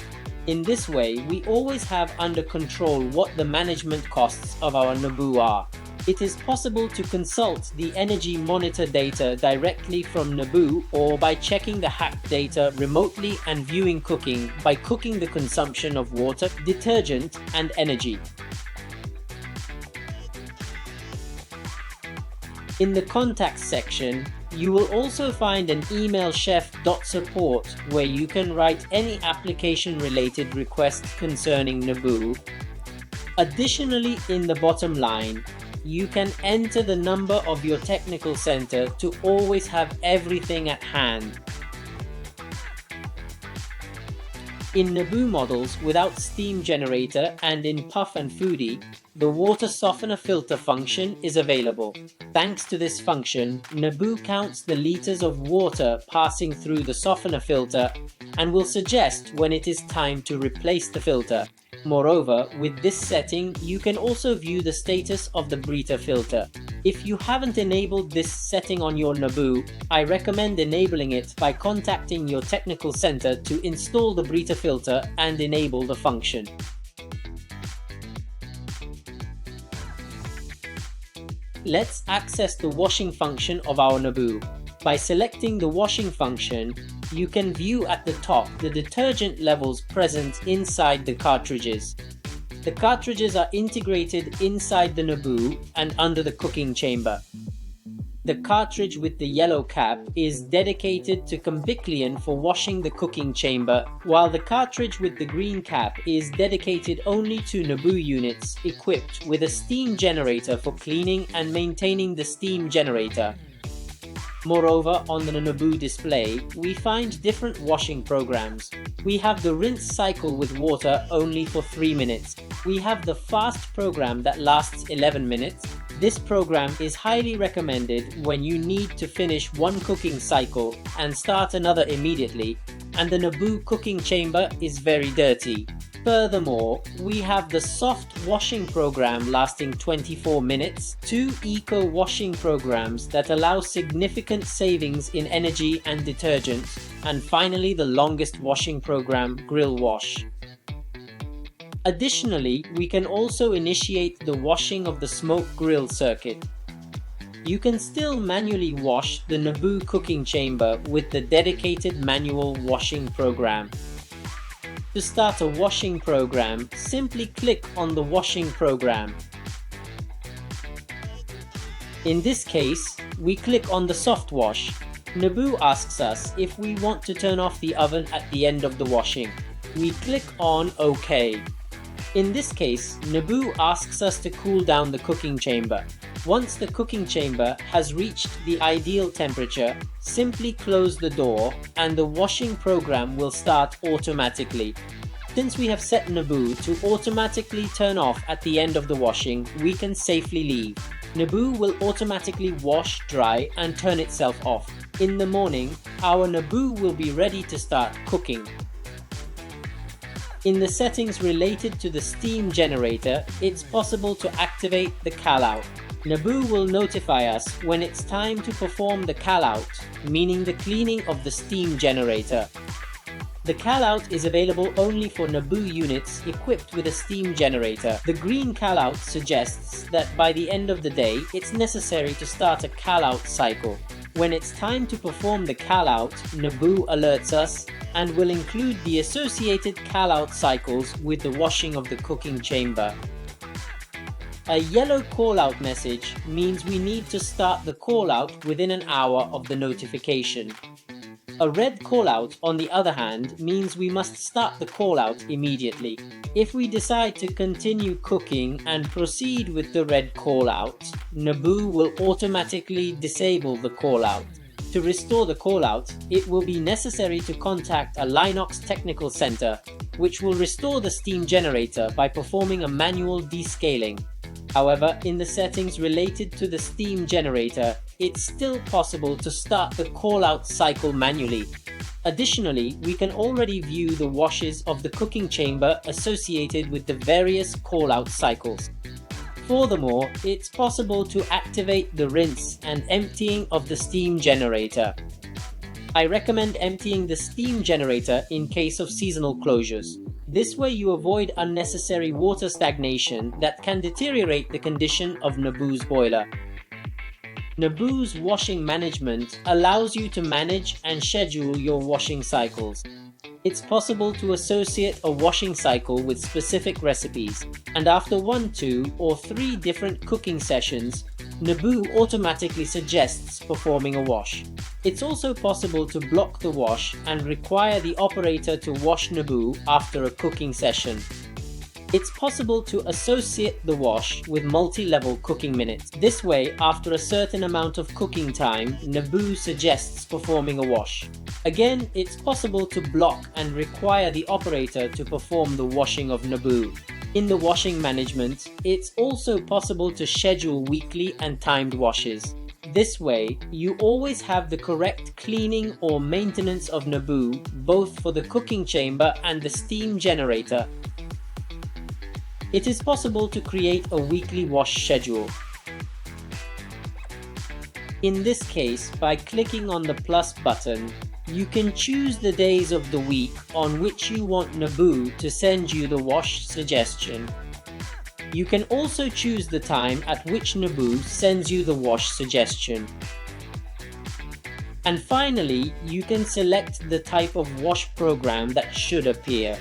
In this way, we always have under control what the management costs of our Naboo are. It is possible to consult the Energy Monitor data directly from Naboo or by checking the hacked data remotely and viewing cooking by cooking the consumption of water, detergent and energy. In the Contacts section, you will also find an email chef.support where you can write any application-related request concerning Naboo. Additionally, in the bottom line, you can enter the number of your technical center to always have everything at hand. In Naboo models without steam generator and in Puff and Foody, the water softener filter function is available. Thanks to this function, Naboo counts the liters of water passing through the softener filter and will suggest when it is time to replace the filter. Moreover, with this setting, you can also view the status of the Brita filter. If you haven't enabled this setting on your Naboo, I recommend enabling it by contacting your technical center to install the Brita filter and enable the function. Let's access the washing function of our Naboo. By selecting the washing function, you can view at the top the detergent levels present inside the cartridges. The cartridges are integrated inside the Naboo and under the cooking chamber. The cartridge with the yellow cap is dedicated to combiclion for washing the cooking chamber, while the cartridge with the green cap is dedicated only to Naboo units equipped with a steam generator for cleaning and maintaining the steam generator. Moreover, on the Naboo display, we find different washing programs. We have the rinse cycle with water only for 3 minutes. We have the fast program that lasts 11 minutes. This program is highly recommended when you need to finish one cooking cycle and start another immediately, and the Naboo cooking chamber is very dirty. Furthermore, we have the soft washing program lasting 24 minutes, 2 eco washing programs that allow significant savings in energy and detergent, and finally the longest washing program, Grill Wash. Additionally, we can also initiate the washing of the smoke grill circuit. You can still manually wash the Naboo cooking chamber with the dedicated manual washing program. To start a washing program, simply click on the washing program. In this case, we click on the soft wash. Naboo asks us if we want to turn off the oven at the end of the washing. We click on OK. In this case, Naboo asks us to cool down the cooking chamber. Once the cooking chamber has reached the ideal temperature, simply close the door and the washing program will start automatically. Since we have set Naboo to automatically turn off at the end of the washing, we can safely leave. Naboo will automatically wash, dry and turn itself off. In the morning, our Naboo will be ready to start cooking. In the settings related to the steam generator, it's possible to activate the call-out. Naboo will notify us when it's time to perform the call-out, meaning the cleaning of the steam generator. The callout is available only for Naboo units equipped with a steam generator. The green callout suggests that by the end of the day, it's necessary to start a callout cycle. When it's time to perform the callout, Naboo alerts us and will include the associated callout cycles with the washing of the cooking chamber. A yellow callout message means we need to start the callout within an hour of the notification. A red callout, on the other hand, means we must start the callout immediately. If we decide to continue cooking and proceed with the red callout, Naboo will automatically disable the callout. To restore the callout, it will be necessary to contact a Linux Technical Center, which will restore the steam generator by performing a manual descaling. However, in the settings related to the steam generator, it's still possible to start the callout cycle manually. Additionally, we can already view the washes of the cooking chamber associated with the various callout cycles. Furthermore, it's possible to activate the rinse and emptying of the steam generator. I recommend emptying the steam generator in case of seasonal closures. This way you avoid unnecessary water stagnation that can deteriorate the condition of Naboo's boiler. Naboo's washing management allows you to manage and schedule your washing cycles. It's possible to associate a washing cycle with specific recipes, and after 1, 2, or 3 different cooking sessions, Naboo automatically suggests performing a wash. It's also possible to block the wash and require the operator to wash Naboo after a cooking session. It's possible to associate the wash with multi-level cooking minutes. This way, after a certain amount of cooking time, Naboo suggests performing a wash. Again, it's possible to block and require the operator to perform the washing of Naboo. In the washing management, it's also possible to schedule weekly and timed washes. This way, you always have the correct cleaning or maintenance of Naboo, both for the cooking chamber and the steam generator. It is possible to create a weekly wash schedule. In this case, by clicking on the plus button, you can choose the days of the week on which you want Naboo to send you the wash suggestion. You can also choose the time at which Naboo sends you the wash suggestion. And finally, you can select the type of wash program that should appear.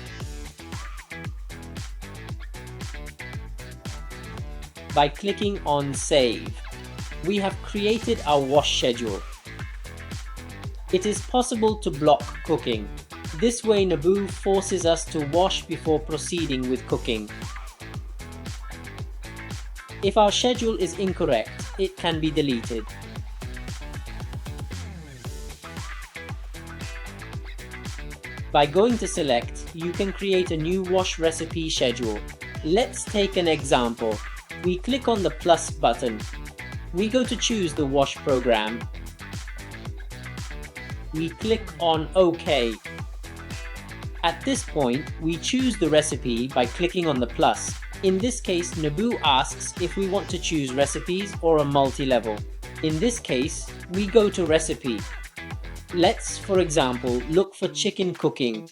By clicking on Save, we have created our wash schedule. It is possible to block cooking. This way Naboo forces us to wash before proceeding with cooking. If our schedule is incorrect, it can be deleted. By going to Select, you can create a new wash recipe schedule. Let's take an example. We click on the plus button. We go to choose the wash program. We click on OK. At this point, we choose the recipe by clicking on the plus. In this case, Naboo asks if we want to choose recipes or a multi-level. In this case, we go to recipe. Let's, for example, look for chicken cooking.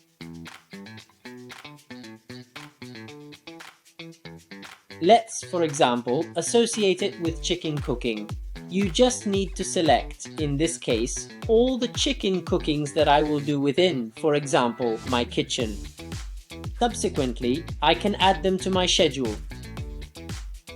Let's, for example, associate it with chicken cooking. You just need to select, in this case, all the chicken cookings that I will do within, for example, my kitchen. Subsequently, I can add them to my schedule.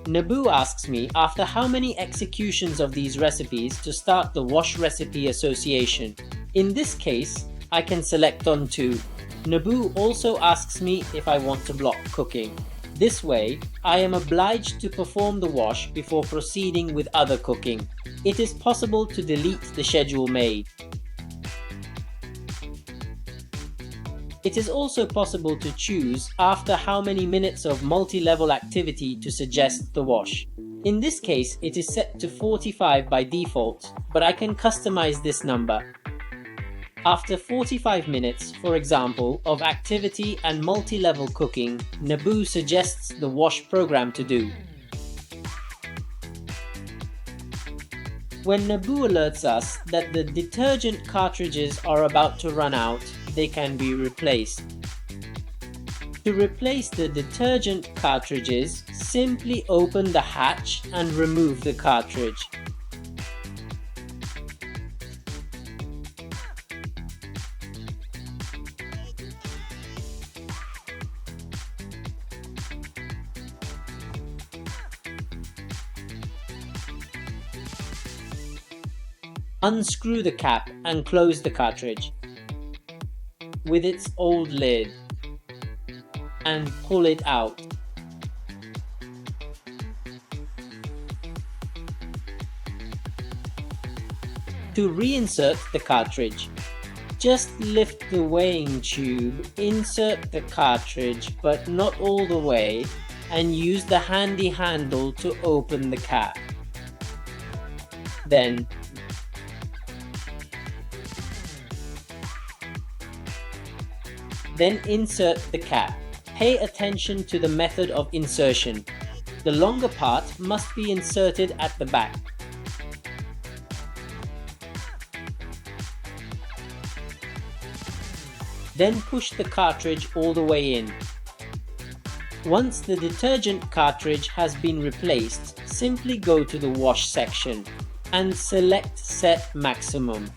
Naboo asks me after how many executions of these recipes to start the wash recipe association. In this case, I can select on 2. Naboo also asks me if I want to block cooking. This way, I am obliged to perform the wash before proceeding with other cooking. It is possible to delete the schedule made. It is also possible to choose after how many minutes of multi-level activity to suggest the wash. In this case, it is set to 45 by default, but I can customize this number. After 45 minutes, for example, of activity and multi-level cooking, Naboo suggests the wash program to do. When Naboo alerts us that the detergent cartridges are about to run out, they can be replaced. To replace the detergent cartridges, simply open the hatch and remove the cartridge. Unscrew the cap and close the cartridge with its old lid and pull it out. To reinsert the cartridge, just lift the weighing tube, insert the cartridge but not all the way, and use the handy handle to open the cap. Then insert the cap. Pay attention to the method of insertion. The longer part must be inserted at the back. Then push the cartridge all the way in. Once the detergent cartridge has been replaced, simply go to the wash section and select Set Maximum.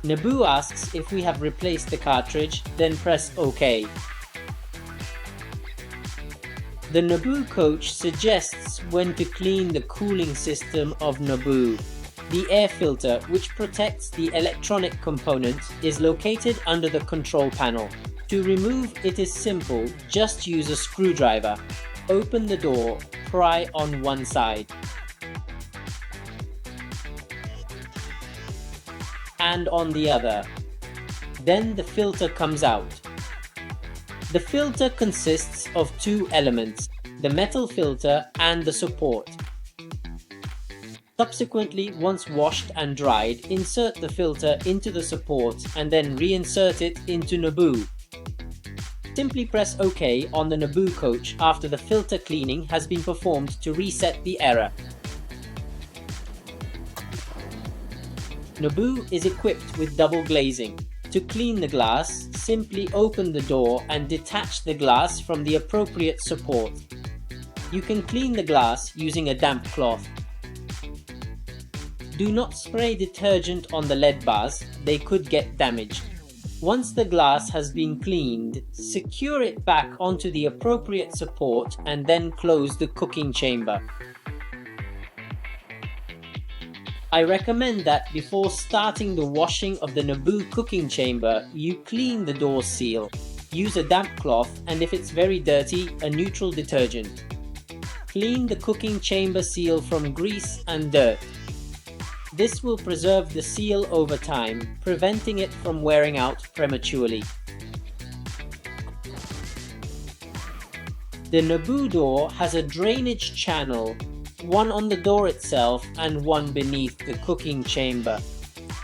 Naboo asks if we have replaced the cartridge, then press OK. The Naboo coach suggests when to clean the cooling system of Naboo. The air filter, which protects the electronic component, is located under the control panel. To remove it is simple, just use a screwdriver. Open the door, pry on one side and on the other. Then the filter comes out. The filter consists of two elements, the metal filter and the support. Subsequently, once washed and dried, insert the filter into the support and then reinsert it into Naboo. Simply press OK on the Naboo coach after the filter cleaning has been performed to reset the error. Naboo is equipped with double glazing. To clean the glass, simply open the door and detach the glass from the appropriate support. You can clean the glass using a damp cloth. Do not spray detergent on the lead bars, they could get damaged. Once the glass has been cleaned, secure it back onto the appropriate support and then close the cooking chamber. I recommend that before starting the washing of the Naboo cooking chamber, you clean the door seal. Use a damp cloth and if it's very dirty, a neutral detergent. Clean the cooking chamber seal from grease and dirt. This will preserve the seal over time, preventing it from wearing out prematurely. The Naboo door has a drainage channel, one on the door itself and one beneath the cooking chamber.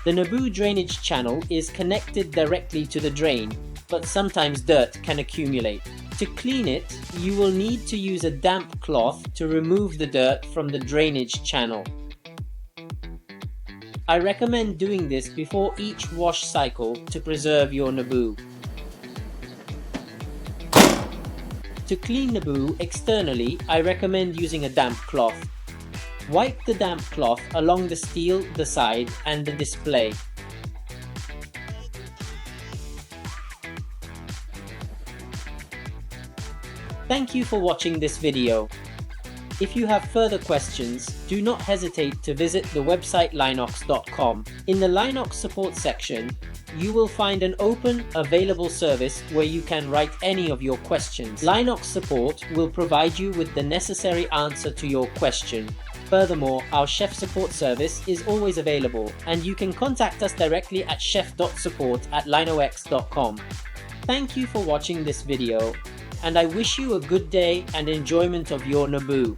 The Naboo drainage channel is connected directly to the drain, but sometimes dirt can accumulate. To clean it, you will need to use a damp cloth to remove the dirt from the drainage channel. I recommend doing this before each wash cycle to preserve your Naboo. To clean Naboo externally, I recommend using a damp cloth. Wipe the damp cloth along the steel, the side, and the display. Thank you for watching this video. If you have further questions, do not hesitate to visit the website Linox.com. In the Linox support section, you will find an open, available service where you can write any of your questions. Linox support will provide you with the necessary answer to your question. Furthermore, our chef support service is always available, and you can contact us directly at chef.support@linox.com. Thank you for watching this video, and I wish you a good day and enjoyment of your Naboo.